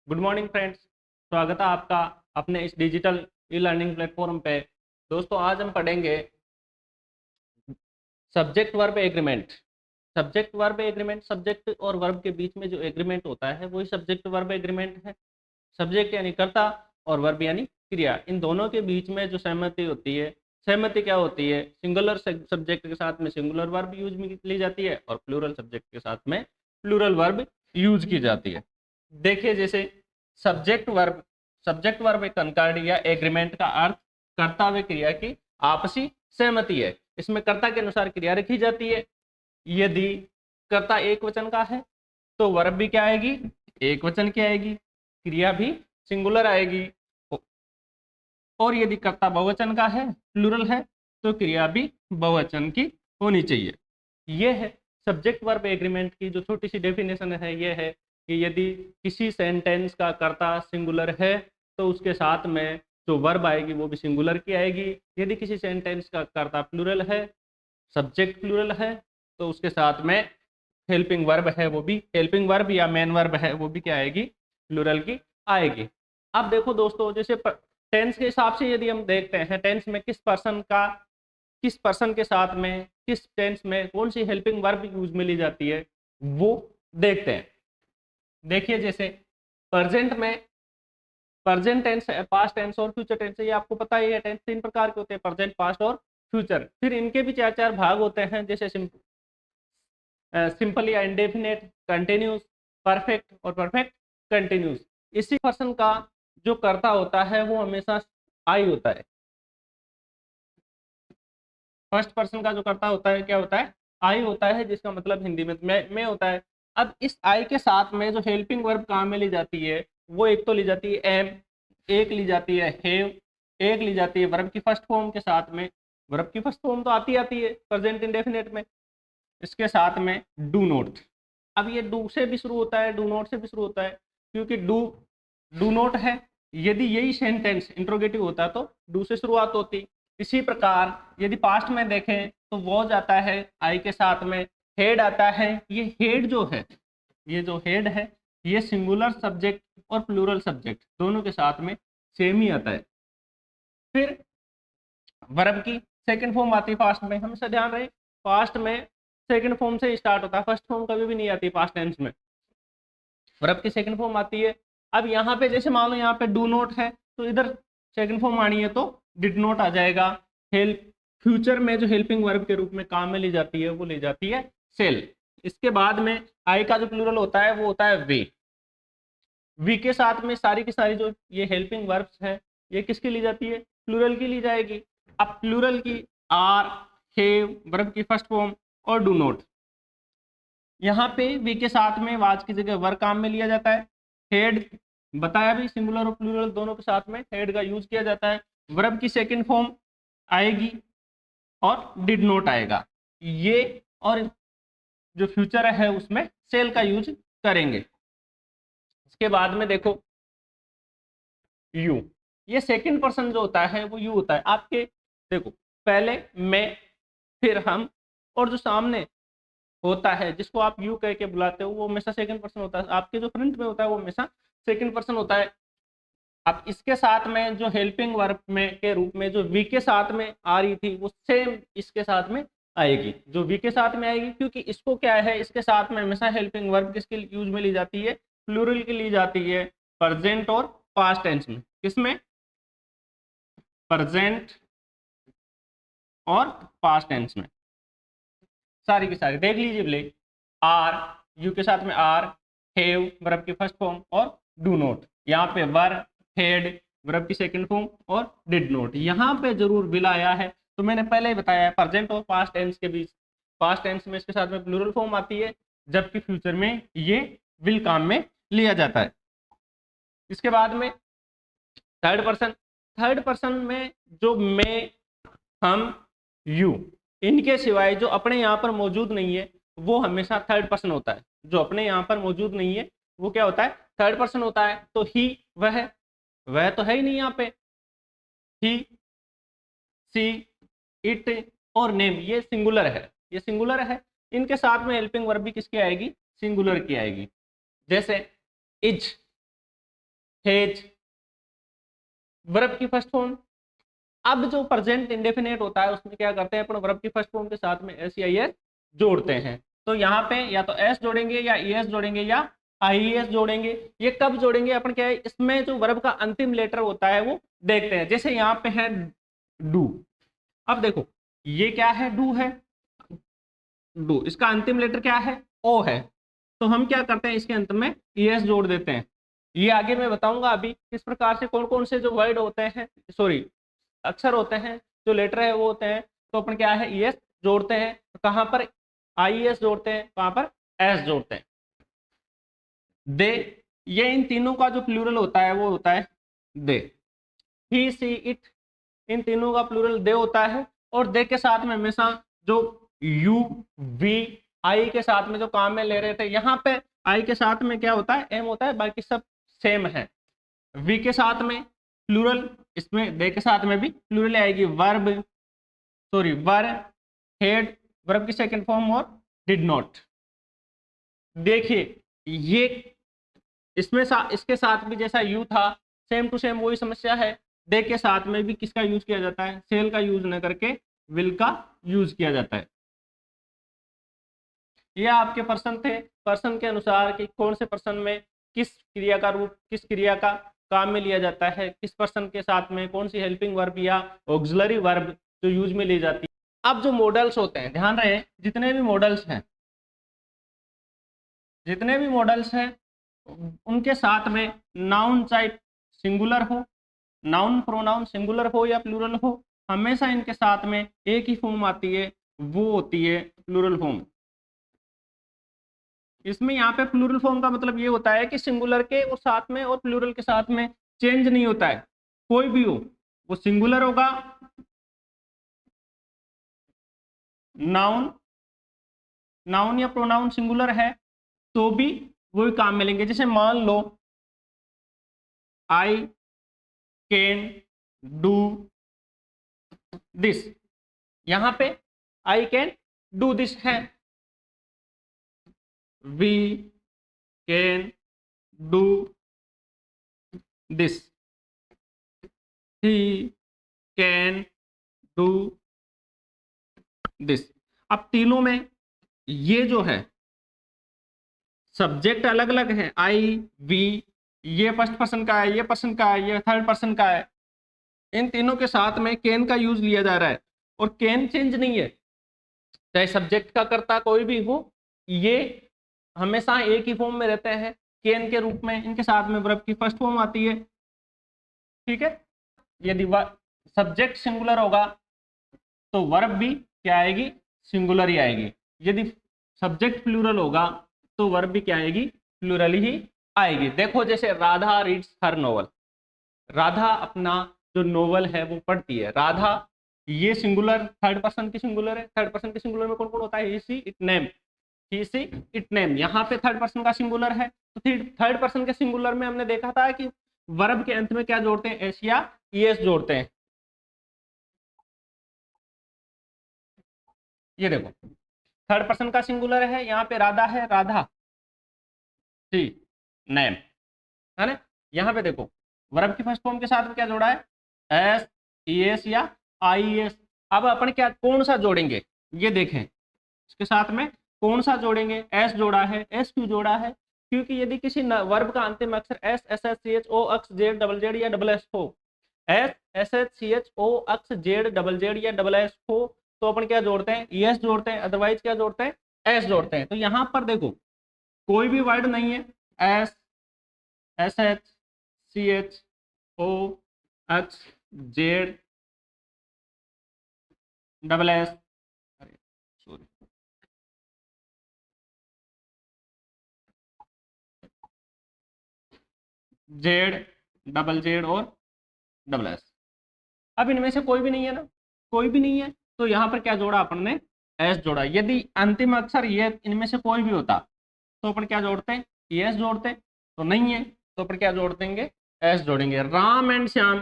Good morning friends. स्वागत है आपका अपने इस डिजिटल ई लर्निंग प्लेटफॉर्म पे। दोस्तों आज हम पढ़ेंगे subject verb agreement. Subject verb agreement, subject और वर्ब के बीच में जो एग्रीमेंट होता है वही सब्जेक्ट वर्ब एग्रीमेंट है। सब्जेक्ट यानी कर्ता और वर्ब यानी क्रिया, इन दोनों के बीच में जो सहमति होती है, सहमति क्या होती है, सिंगुलर सब्जेक्ट के साथ में सिंगुलर वर्ब यूज में ली जाती है और प्लूरल सब्जेक्ट के साथ में प्लूरल वर्ब यूज की जाती है। देखिए जैसे सब्जेक्ट वर्ब एक कंकॉर्ड या एग्रीमेंट का अर्थ कर्ता व क्रिया की आपसी सहमति है। इसमें कर्ता के अनुसार क्रिया रखी जाती है। यदि कर्ता एक वचन का है तो वर्ब भी क्या आएगी, एक वचन की आएगी, क्रिया भी सिंगुलर आएगी। और यदि कर्ता बहुवचन का है, प्लूरल है, तो क्रिया भी बहुवचन की होनी चाहिए। यह है सब्जेक्ट वर्ब एग्रीमेंट की जो छोटी सी डेफिनेशन है। यह है कि यदि किसी सेंटेंस का कर्ता सिंगुलर है तो उसके साथ में जो वर्ब आएगी वो भी सिंगुलर की आएगी। यदि किसी सेंटेंस का कर्ता प्लूरल है, सब्जेक्ट प्लूरल है, तो उसके साथ में हेल्पिंग वर्ब है वो भी, हेल्पिंग वर्ब या मेन वर्ब है वो भी क्या आएगी, प्लूरल की आएगी। अब देखो दोस्तों, जैसे टेंस के हिसाब से यदि हम देखते हैं टेंस में किस पर्सन के साथ में किस टेंस में कौन सी हेल्पिंग वर्ब यूज में ली जाती है वो देखते हैं। देखिए जैसे प्रेजेंट टेंस, पास्ट टेंस और फ्यूचर टेंस, ये आपको पता ही है। टेंस तीन प्रकार के होते हैं, प्रेजेंट, पास्ट और फ्यूचर। फिर इनके भी चार चार भाग होते हैं, जैसे सिंपल या इंडेफिनेट, कंटिन्यूस, परफेक्ट और परफेक्ट कंटिन्यूस। इसी पर्सन का जो कर्ता होता है वो हमेशा आई होता है। फर्स्ट पर्सन का जो कर्ता होता है क्या होता है, आई होता है, जिसका मतलब हिंदी में मैं होता है। अब इस आई के साथ में जो हेल्पिंग वर्ब काम में ली जाती है वो एक तो ली जाती है एम, एक ली जाती है हैव, एक ली जाती है वर्ब की फर्स्ट फॉर्म के साथ में। वर्ब की फर्स्ट फॉर्म तो आती है प्रेजेंट इंडेफिनेट में, इसके साथ में डू नॉट। अब ये डू से भी शुरू होता है, डू नॉट से भी शुरू होता है, क्योंकि डू नॉट है। यदि यही सेंटेंस इंट्रोगेटिव होता तो डू से शुरुआत होती। इसी प्रकार यदि पास्ट में देखें तो वॉज आता है, आई के साथ में हेड आता है। ये हेड जो है, ये जो हेड है, ये सिंगुलर सब्जेक्ट और प्लूरल सब्जेक्ट दोनों के साथ में सेम ही आता है। फिर वर्ब की सेकंड फॉर्म आती है पास्ट में, हमेशा ध्यान रहे पास्ट में सेकंड फॉर्म से स्टार्ट होता है, फर्स्ट फॉर्म कभी भी नहीं आती पास्ट टेंस में, वर्ब की सेकंड फॉर्म आती है। अब यहाँ पे जैसे मान लो यहाँ पे डू नॉट है तो इधर सेकंड फॉर्म आनी है तो डिड नॉट आ जाएगा। हेल्प, फ्यूचर में जो हेल्पिंग वर्ब के रूप में काम में ली जाती है वो ली जाती है सेल। इसके बाद में आई का जो प्लूरल होता है वो होता है वी के साथ में सारी की सारी जो ये हेल्पिंग वर्ब्स है ये किसकी ली जाती है, प्लूरल की ली जाएगी। अब प्लूरल की आर, हैव, वर्ब की फर्स्ट फॉर्म और डू नॉट। यहाँ पे वी के साथ में वाज की जगह वर काम में लिया जाता है। हेड बताया भी, सिंगुलर और प्लूरल दोनों के साथ में हेड का यूज किया जाता है। वर्ब की सेकंड फॉर्म आएगी और डिड नॉट आएगा ये, और जो फ्यूचर है उसमें सेल का यूज करेंगे। इसके बाद में देखो यू, ये सेकंड पर्सन जो होता है वो यू होता है आपके। देखो पहले मैं, फिर हम, और जो सामने होता है जिसको आप यू कह के बुलाते हो वो हमेशा सेकंड पर्सन होता है। आपके जो फ्रंट में होता है वो हमेशा सेकंड पर्सन होता है। अब इसके साथ में जो हेल्पिंग वर्ब में के रूप में जो वी के साथ में आ रही थी वो सेम इसके साथ में आएगी, जो वी के साथ में आएगी, क्योंकि इसको क्या है, इसके साथ में हमेशा हेल्पिंग वर्ब किसके यूज में ली जाती है, प्लूरल की ली जाती है, प्रेजेंट और पास्ट टेंस में। किसमें, प्रेजेंट और पास्ट टेंस में सारी की सारी देख लीजिए प्ले। आर, यू के साथ में आर, हैव वर्ब की फर्स्ट फॉर्म और डू नॉट। यहाँ पे वर, हेड वर्ब की सेकंड फॉर्म और डिड नॉट। यहाँ पे जरूर विल आया है, तो मैंने पहले ही बताया है प्रेजेंट और पास्ट टेंस के बीच, पास्ट टेंस में इसके साथ में प्लूरल फॉर्म आती है, जबकि फ्यूचर में ये विल काम में लिया जाता है। इसके बाद में थर्ड पर्सन में जो मैं, हम, यू, इनके सिवाय जो अपने यहाँ पर मौजूद नहीं है वो हमेशा थर्ड पर्सन होता है। जो अपने यहाँ पर मौजूद नहीं है वो क्या होता है, थर्ड पर्सन होता है। तो ही, वह तो है ही नहीं यहाँ पे। ही, सी, इट और नेम ये सिंगुलर है, ये सिंगुलर है। इनके साथ में हेल्पिंग वर्ब भी किसकी आएगी, सिंगुलर की आएगी। जैसे इज, हेज, वर्ब की फर्स्ट फॉर्म। अब जो प्रेजेंट इंडेफिनिट होता है उसमें क्या करते हैं अपन, वर्ब की फर्स्ट फॉर्म के साथ में एस या एस जोड़ते हैं। तो यहाँ पे या तो एस जोड़ेंगे या ई एस जोड़ेंगे या आई एस जोड़ेंगे। ये कब जोड़ेंगे अपन, क्या है इसमें जो वर्ब का अंतिम लेटर होता है वो देखते हैं। जैसे यहाँ पे है डू, अब देखो ये क्या है, डू है, डू इसका अंतिम लेटर क्या है, ओ है। तो हम क्या करते हैं इसके अंत में ई एस जोड़ देते हैं। ये आगे मैं बताऊंगा अभी किस प्रकार से कौन कौन से जो वर्ड होते हैं, सॉरी अक्षर होते हैं, जो लेटर है वो होते हैं। तो अपन क्या है ई एस जोड़ते हैं, तो कहाँ पर आई एस जोड़ते हैं, कहाँ पर एस जोड़ते हैं। दे, ये इन तीनों का जो प्लूरल होता है वो होता है दे। ही सी इट, इन तीनों का प्लूरल दे होता है। और दे के साथ में हमेशा जो यू वी आई के साथ में जो काम में ले रहे थे, यहाँ पे आई के साथ में क्या होता है, एम होता है, बाकी सब सेम है। वी के साथ में प्लूरल, इसमें दे के साथ में भी प्लूरल आएगी, वर्ब, सॉरी वर, हेड, वर्ब की सेकंड फॉर्म और डिड नॉट। देखिए ये इसमें इसके साथ भी जैसा यू था सेम टू सेम वही समस्या है। दे के साथ में भी किसका यूज किया जाता है, सेल का यूज न करके विल का यूज किया जाता है। ये आपके पर्सन थे, पर्सन के अनुसार कि कौन से पर्सन में किस क्रिया का रूप, किस क्रिया का काम में लिया जाता है, किस पर्सन के साथ में कौन सी हेल्पिंग वर्ब या ऑक्सिलरी वर्ब जो यूज में ली जाती है। अब जो मॉडल्स होते हैं, ध्यान रहे जितने भी मॉडल्स हैं, जितने भी मॉडल्स हैं उनके साथ में नाउन चाहे सिंगुलर हो, नाउन प्रोनाउन सिंगुलर हो या प्लूरल हो, हमेशा इनके साथ में एक ही फॉर्म आती है, वो होती है प्लूरल फॉर्म। इसमें यहाँ पे प्लूरल फॉर्म का मतलब ये होता है कि सिंगुलर के और साथ में और प्लूरल के साथ में चेंज नहीं होता है, कोई भी हो वो सिंगुलर होगा, नाउन, नाउन या प्रोनाउन सिंगुलर है तो भी वही काम मिलेंगे। जैसे मान लो आई कैन डू दिस, यहां पे आई कैन डू दिस है, we can do this, he can do this. अब तीनों में ये जो है सब्जेक्ट अलग अलग है, आई वी, ये फर्स्ट पर्सन का है, ये पर्सन का है, ये थर्ड पर्सन का है। इन तीनों के साथ में कैन का यूज लिया जा रहा है और कैन चेंज नहीं है, चाहे सब्जेक्ट का कर्ता कोई भी हो, ये हमेशा एक ही फॉर्म में रहते हैं कैन के रूप में। इनके साथ में वर्ब की फर्स्ट फॉर्म आती है, ठीक है। यदि सब्जेक्ट सिंगुलर होगा तो वर्ब भी क्या आएगी, सिंगुलर ही आएगी। यदि सब्जेक्ट प्लूरल होगा तो वर्ब भी क्या आएगी, प्लूरल ही आएगी। देखो जैसे Radha reads her novel, Radha अपना जो नोवेल है वो पढ़ती है। राधा ये सिंगुलर, थर्ड पर्सन की सिंगुलर है। थर्ड पर्सन की सिंगुलर में कौन कौन होता है, he she it name, he she it name. यहाँ पे थर्ड पर्सन का सिंगुलर है, तो थर्ड पर्सन के सिंगुलर में हमने देखा था कि वर्ब के अंत में क्या जोड़ते हैं, एस या ईएस जोड़ते हैं। ये देखो थर्ड पर्सन का सिंगुलर है, यहाँ पे राधा है, राधा सी नेम है ना। यहाँ पे देखो वर्ब की फर्स्ट फॉर्म के साथ में क्या जोड़ा है, एस ई एस या आई एस। अब अपन क्या कौन सा जोड़ेंगे, ये देखें इसके साथ में कौन सा जोड़ेंगे, एस जोड़ा है। एस क्यों जोड़ा है, क्योंकि यदि किसी वर्ब का अंतिम अक्षर S S H C H O X Z double Z या डबल एस हो, S S H C H O X Z double Z या डबल एस हो, तो अपन क्या जोड़ते हैं, एस जोड़ते हैं, अदरवाइज क्या जोड़ते हैं, एस जोड़ते हैं। तो यहाँ पर देखो कोई भी वर्ड नहीं है, S S H C H O X Z double S, sorry Z double Z और डबल एस। अब इनमें से कोई भी नहीं है ना, कोई भी नहीं है, तो यहाँ पर क्या जोड़ा अपन ने, एस जोड़ा। यदि अंतिम अक्षर ये इनमें से कोई भी होता तो अपन क्या जोड़ते हैं, एस जोड़ते, तो नहीं है तो अपन क्या जोड़ देंगे, एस जोड़ेंगे। राम एंड श्याम,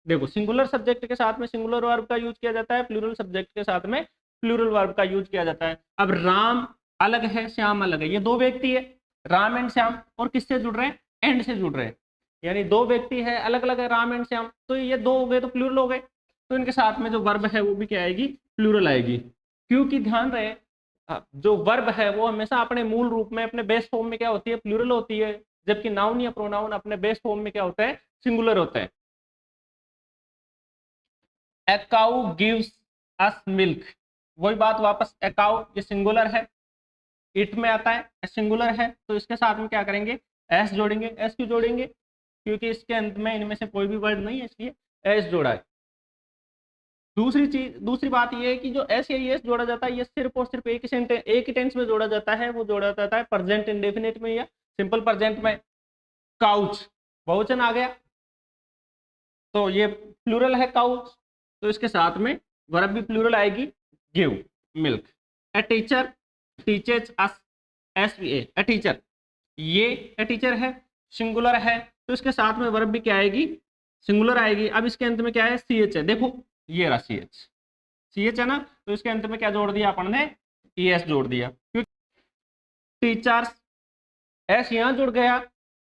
देखो सिंगुलर सब्जेक्ट के साथ में सिंगुलर वर्ब का यूज किया जाता है, प्लूरल सब्जेक्ट के साथ में प्लूरल वर्ब का यूज किया जाता है। अब राम अलग है, श्याम अलग है, ये दो व्यक्ति है, राम एंड श्याम, और किससे जुड़ रहे हैं, एंड से जुड़ रहे हैं। यानी दो व्यक्ति है, अलग अलग है, राम एंड श्याम, तो ये दो हो गए तो प्लूरल हो गए, तो इनके साथ में जो वर्ब है वो भी क्या आएगी, प्लूरल आएगी। क्योंकि ध्यान रहे जो वर्ब है वो हमेशा अपने मूल रूप में, अपने बेस फॉर्म में क्या होती है, प्लूरल होती है, जबकि नाउन या प्रोनाउन अपने बेस फॉर्म में क्या होता है, सिंगुलर होता है। A cow gives us milk, वही बात वापस, ए काउ ये सिंगुलर है, इट में आता है, सिंगुलर है, तो इसके साथ में क्या करेंगे, एस जोड़ेंगे। एस क्यों जोड़ेंगे, क्योंकि इसके अंत में इनमें से कोई भी वर्ड नहीं है, इसलिए एस जोड़ा है। दूसरी बात ये है कि जो एस या एस जोड़ा जाता है ये सिर्फ और सिर्फ एक ही टेंस में जोड़ा जाता है, वो जोड़ा जाता है प्रेजेंट इंडेफिनिट में या सिंपल प्रेजेंट में। काउच बहुवचन आ गया, तो ये प्लूरल है काउच, तो इसके साथ में वर्ब भी प्लूरल आएगी, give milk. A teacher teaches us, S a teacher, ये ए टीचर है, सिंगुलर है, तो इसके साथ में वर्ब भी क्या आएगी, सिंगुलर आएगी। अब इसके अंत में क्या है, सी एच है, देखो ये रहा सी एच, सी एच है ना, तो इसके अंत में क्या जोड़ दिया अपन ने, ई एस जोड़ दिया, क्योंकि टीचर्स एस यहाँ जुड़ गया,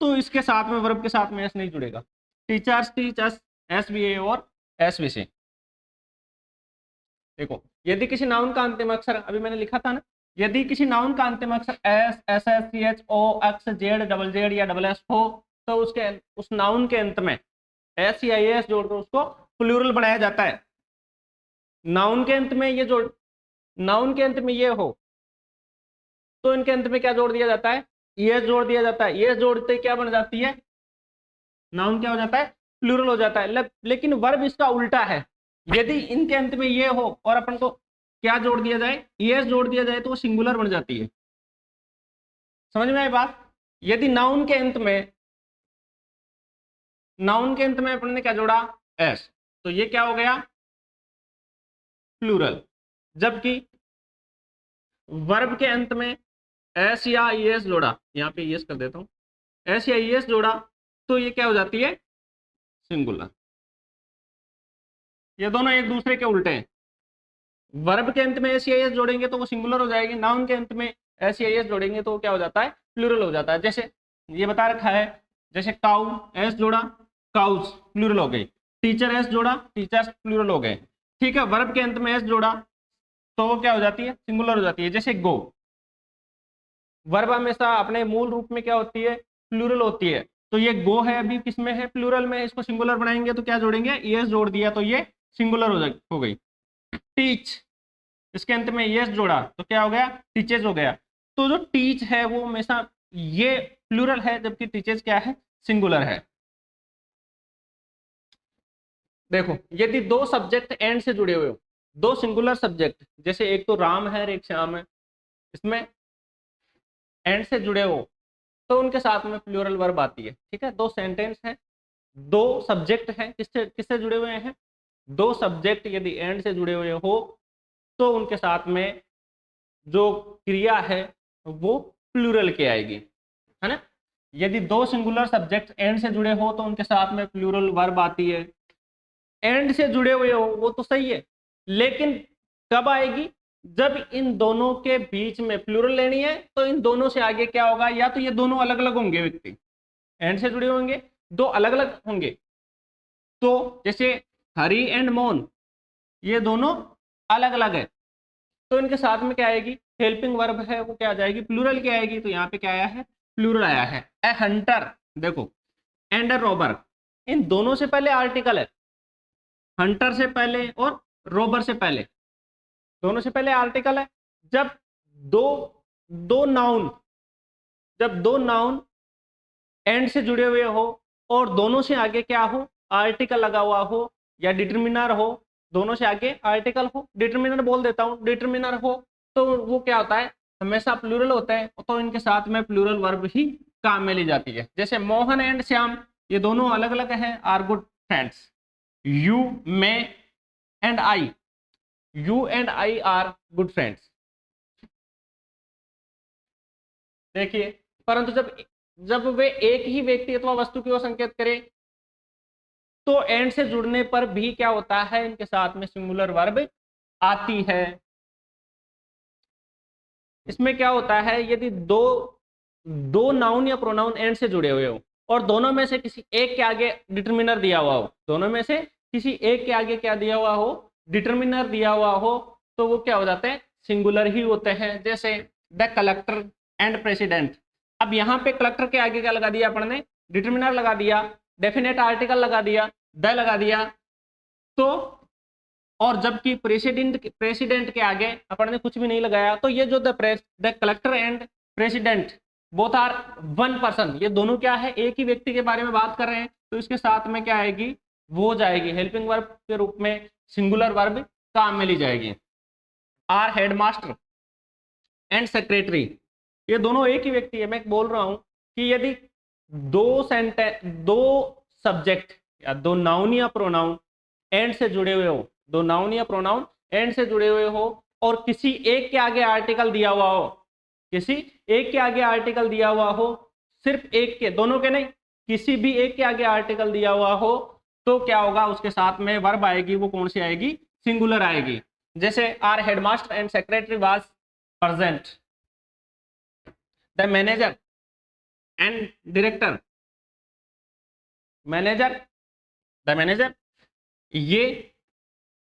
तो इसके साथ में वर्ब के साथ में एस नहीं जुड़ेगा। टीचर्स टीचर्स, एस बी ए और एस बी सी। देखो यदि किसी नाउन का अंतिम अक्षर, अभी मैंने लिखा था ना, यदि किसी नाउन का अंतिम अक्षर S, S S, C H, O, X, Z, double Z या डबल एस हो, तो उसके उस नाउन के अंत में एस या एस जोड़कर उसको प्लूरल बनाया जाता है। नाउन के अंत में ये जोड़, नाउन के अंत में ये हो, तो इनके अंत में क्या जोड़ दिया जाता है, एस जोड़ दिया जाता है। एस जोड़ते क्या बन जाती है, नाउन क्या हो जाता है, प्लूरल हो जाता है। लेकिन वर्ब इसका उल्टा है, यदि इनके अंत में ये हो और अपन को क्या जोड़ दिया जाए, एस जोड़ दिया जाए, तो वो सिंगुलर बन जाती है। समझ में आई बात। यदि नाउन के अंत में, नाउन के अंत में अपन ने क्या जोड़ा, एस, तो ये क्या हो गया, प्लूरल। जबकि वर्ब के अंत में एस या एस जोड़ा, यहाँ पे एस कर देता हूं, एस या एस जोड़ा, तो ये क्या हो जाती है, सिंगुलर। ये दोनों एक दूसरे के उल्टे हैं। वर्ब के अंत में एस या एस जोड़ेंगे तो वो सिंगुलर हो जाएगी, नाउन के अंत में एस या एस जोड़ेंगे तो क्या हो जाता है, प्लूरल हो जाता है। जैसे ये बता रखा है, जैसे काउ एस जोड़ा, काउस प्लूरल हो गई, टीचर एस जोड़ा, टीचर्स प्लूरल हो गए। ठीक है, वर्ब के अंत में एस जोड़ा तो वो क्या हो जाती है, सिंगुलर हो जाती है। जैसे गो, वर्ब हमेशा अपने मूल रूप में क्या होती है, प्लूरल होती है, तो ये गो है, अभी किसमें है, प्लूरल में, इसको सिंगुलर बनाएंगे तो क्या जोड़ेंगे, एस जोड़ दिया तो ये सिंगुलर हो गई। टीच, इसके अंत में एस जोड़ा तो क्या हो गया, टीचेज हो गया। तो जो टीच है वो हमेशा ये प्लूरल है, जबकि टीचेज क्या है, सिंगुलर है। देखो यदि दो सब्जेक्ट एंड से जुड़े हुए हो, दो सिंगुलर सब्जेक्ट, जैसे एक तो राम है और एक श्याम है, इसमें एंड से जुड़े हो तो उनके साथ में प्लूरल वर्ब आती है। ठीक है, दो सेंटेंस है, दो सब्जेक्ट हैं, किससे किससे जुड़े हुए हैं, दो सब्जेक्ट यदि एंड से जुड़े हुए हो तो उनके साथ में जो क्रिया है वो प्लूरल की आएगी, है ना। यदि दो सिंगुलर सब्जेक्ट एंड से जुड़े हो तो उनके साथ में प्लूरल वर्ब आती है। एंड से जुड़े हुए हो वो तो सही है, लेकिन कब आएगी, जब इन दोनों के बीच में प्लूरल लेनी है तो इन दोनों से आगे क्या होगा, या तो ये दोनों अलग अलग होंगे, व्यक्ति एंड से जुड़े होंगे, दो अलग अलग होंगे, तो जैसे हरी एंड मोहन ये दोनों अलग अलग है, तो इनके साथ में क्या आएगी, हेल्पिंग वर्ब है वो क्या आ जाएगी, प्लूरल की आएगी। तो यहाँ पे क्या आया है, प्लूरल आया है। ए हंटर, देखो एंड ए रॉबर, इन दोनों से पहले आर्टिकल है, हंटर से पहले और रोबर से पहले, दोनों से पहले आर्टिकल है। जब दो दो नाउन जब दो नाउन एंड से जुड़े हुए हो और दोनों से आगे क्या हो, आर्टिकल लगा हुआ हो या डिटरमिनर हो, दोनों से आगे आर्टिकल हो, डिटरमिनर बोल देता हूं, डिटरमिनर हो, तो वो क्या होता है, हमेशा प्लूरल होता है, तो इनके साथ में प्लूरल वर्ब ही काम में ली जाती है। जैसे मोहन एंड श्याम ये दोनों अलग अलग हैं, आर गुड फ्रेंड्स। यू, मैं and I, you and I R good friends. देखिए, परंतु जब वे एक ही व्यक्ति अथवा वस्तु की ओर संकेत करें तो एंड से जुड़ने पर भी क्या होता है, इनके साथ में सिंगुलर वर्ब आती है। इसमें क्या होता है, यदि दो नाउन या प्रोनाउन एंड से जुड़े हुए हो और दोनों में से किसी एक के आगे डिटर्मिनर दिया हुआ हो, दोनों में से किसी एक के आगे क्या दिया हुआ हो, डिटर्मिनर दिया हुआ हो, तो वो क्या हो जाते हैं, सिंगुलर ही होते हैं। जैसे द कलेक्टर एंड प्रेसिडेंट। अब यहाँ पे कलेक्टर के आगे क्या लगा दिया अपन ने, डिटर्मिनर लगा दिया, डेफिनेट आर्टिकल लगा दिया, द लगा दिया, तो और जबकि प्रेसिडेंट के आगे अपन ने कुछ भी नहीं लगाया, तो ये जो the collector and president both are one person, ये दोनों क्या है, एक ही व्यक्ति के बारे में बात कर रहे हैं, तो इसके साथ में क्या आएगी, वो जाएगी हेल्पिंग वर्ब के रूप में, सिंगुलर वर्ब काम में ली जाएगी। आर हेडमास्टर एंड सेक्रेटरी, ये दोनों एक ही व्यक्ति है। मैं बोल रहा हूं कि यदि दो सब्जेक्ट या दो नाउन या प्रोनाउन एंड से जुड़े हुए हो, दो नाउन या प्रोनाउन एंड से जुड़े हुए हो और किसी एक के आगे आर्टिकल दिया हुआ हो, किसी एक के आगे आर्टिकल दिया हुआ हो, सिर्फ एक के, दोनों के नहीं, किसी भी एक के आगे आर्टिकल दिया हुआ हो, तो क्या होगा, उसके साथ में वर्ब आएगी, वो कौन सी आएगी, सिंगुलर आएगी। जैसे our headmaster and secretary was present, the manager and director, manager, the manager, ये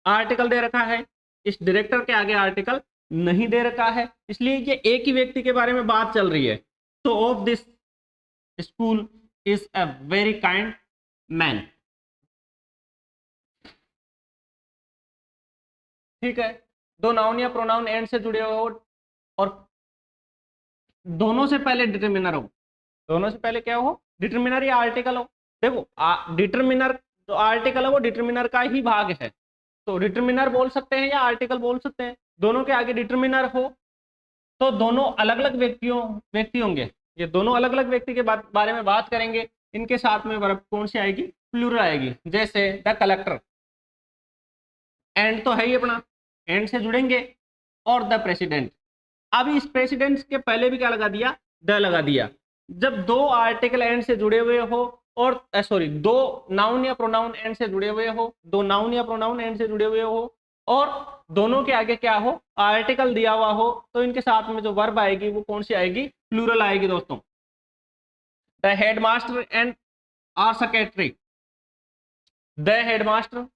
आर्टिकल दे रखा है, इस डायरेक्टर के आगे आर्टिकल नहीं दे रखा है, इसलिए ये एक ही व्यक्ति के बारे में बात चल रही है। तो of this school is a very kind man. ठीक है, दो नाउन या प्रोनाउन एंड से जुड़े हो और दोनों से पहले डिटर्मिनर हो, दोनों से पहले क्या हो, डिटर्मिनर या आर्टिकल हो। देखो डिटर्मिनर जो आर्टिकल है वो डिटर्मिनर का ही भाग है, तो डिटर्मिनर बोल सकते हैं या आर्टिकल बोल सकते हैं। दोनों के आगे डिटर्मिनर हो तो दोनों अलग अलग व्यक्ति होंगे, ये दोनों अलग अलग व्यक्ति के बारे में बात करेंगे, इनके साथ में वर्ब कौन सी आएगी, प्लूरल आएगी। जैसे द कलेक्टर, एंड तो है ही अपना, एंड से जुड़ेंगे, और द प्रेसिडेंट। अब इस प्रेसिडेंट के पहले भी क्या लगा दिया, द लगा दिया। जब दो आर्टिकल एंड से जुड़े हुए हो और सॉरी दो नाउन या प्रोनाउन एंड से जुड़े हुए हो, दो नाउन या प्रोनाउन एंड से जुड़े हुए हो और दोनों के आगे क्या हो, आर्टिकल दिया हुआ हो, तो इनके साथ में जो वर्ब आएगी वो कौन सी आएगी, प्लूरल आएगी दोस्तों। The headmaster and our secretary, the headmaster,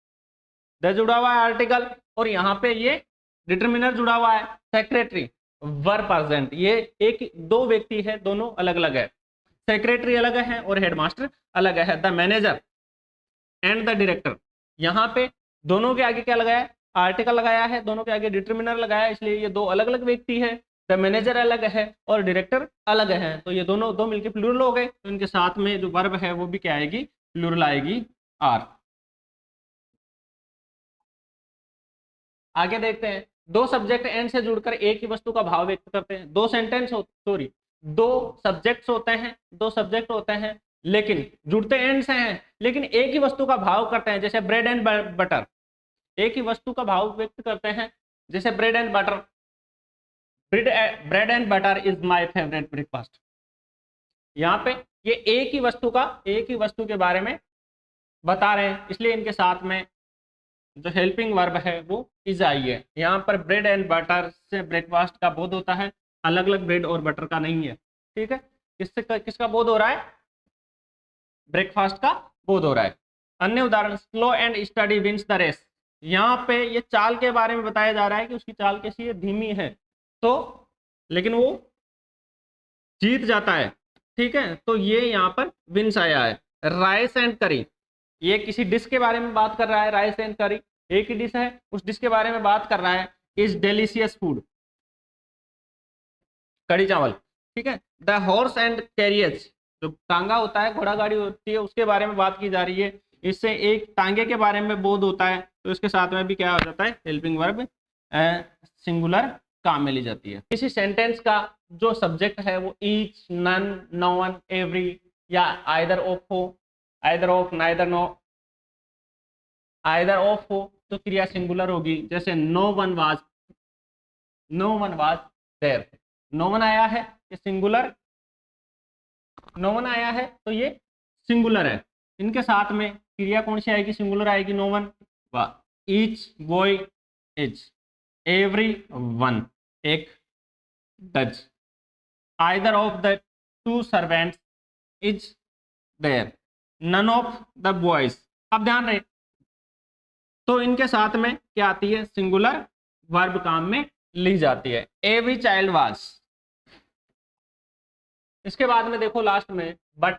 the जुड़ा हुआ है आर्टिकल और यहाँ पे ये डिटर्मिनर जुड़ा हुआ है, सेक्रेटरी वर्ब प्रेजेंट, ये एक दो व्यक्ति है, दोनों अलग अलग है, सेक्रेटरी अलग है और हेडमास्टर अलग है। The manager and the director, यहाँ पे दोनों के आगे क्या लगाया है, आर्टिकल लगाया है, दोनों के आगे डिटर्मिनर लगाया है, इसलिए ये दो अलग अलग व्यक्ति है। द मैनेजर अलग है और डायरेक्टर अलग है, तो ये दोनों दो मिलकर प्लूरल हो गए, तो इनके साथ में जो वर्ब है वो भी क्या आएगी, प्लूरल आएगी, आर। आगे देखते हैं, दो सब्जेक्ट एंड से जुड़कर एक ही वस्तु का भाव व्यक्त करते हैं। दो सेंटेंस सॉरी दो सब्जेक्ट्स होते हैं, दो सब्जेक्ट होते हैं लेकिन जुड़ते एंड से हैं, लेकिन एक ही वस्तु का भाव करते हैं। जैसे ब्रेड एंड बटर, एक ही वस्तु का भाव व्यक्त करते हैं, जैसे bread and butter, bread and butter is my favourite breakfast. यहाँ पे ये एक ही वस्तु के बारे में बता रहे हैं, इसलिए इनके साथ में जो हेल्पिंग वर्ब है वो इज आई है। यहाँ पर ब्रेड एंड बटर से ब्रेकफास्ट का बोध होता है, अलग अलग ब्रेड और बटर का नहीं है। ठीक है, किसका बोध हो रहा है, ब्रेकफास्ट का बोध हो रहा है। अन्य उदाहरण, slow and steady wins the race, यहाँ पे ये चाल के बारे में बताया जा रहा है कि उसकी चाल कैसी है, धीमी है, तो लेकिन वो जीत जाता है। ठीक है, तो ये यहाँ पर विंस आया है। राइस एंड करी, ये किसी डिश के बारे में बात कर रहा है, राइस एंड करी एक ही डिश है, उस डिश के बारे में बात कर रहा है, इज डिलीशियस फूड, कड़ी चावल। ठीक है, द हॉर्स एंड कैरियज, जो टांगा होता है, घोड़ा गाड़ी होती है, उसके बारे में बात की जा रही है, इससे एक टांगे के बारे में बोध होता है, तो इसके साथ में भी क्या हो जाता है, हेल्पिंग वर्ब सिंगुलर काम में ली जाती है। किसी सेंटेंस का जो सब्जेक्ट है वो each, none, no one, every या आइदर ऑफ हो, either of, neither, no, either of हो तो क्रिया सिंगुलर होगी। जैसे no one was there, no one आया है, ये सिंगुलर, नो वन आया है तो ये सिंगुलर है। इनके साथ में क्रिया कौन सी आएगी, सिंगुलर आएगी, no one, each boy is, every one एक does, either of the two servants is there, none of the boys. अब ध्यान रहे, तो इनके साथ में क्या आती है, सिंगुलर वर्ब काम में ली जाती है, एवरी चाइल्ड वाज। इसके बाद में देखो लास्ट में बट,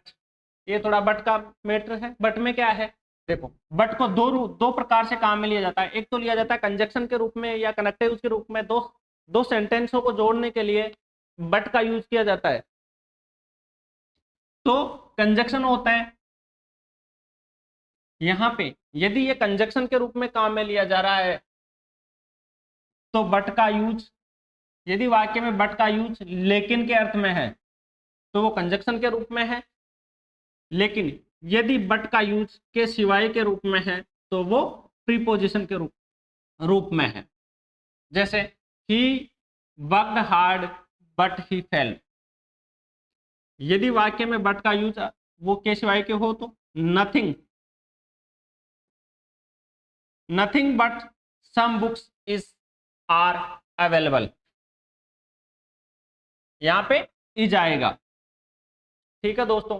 ये थोड़ा बट का मैटर है। बट में क्या है, देखो बट को दो प्रकार से काम में लिया जाता है। एक तो लिया जाता है कंजक्शन के रूप में या कनेक्टिव के रूप में, दो सेंटेंसों को जोड़ने के लिए बट का यूज किया जाता है। तो कंजक्शन होता है यहां पे, यदि ये कंजक्शन के रूप में काम में लिया जा रहा है तो बट का यूज, यदि वाक्य में बट का यूज लेकिन के अर्थ में है तो वो कंजक्शन के रूप में है, लेकिन यदि बट का यूज के सिवाय के रूप में है तो वो प्रीपोजिशन के रूप में है। जैसे he worked hard but he fail, यदि वाक्य में बट का यूज वो के सिवाय के हो तो nothing but some books is are available, यहां पे इज आएगा। ठीक है दोस्तों,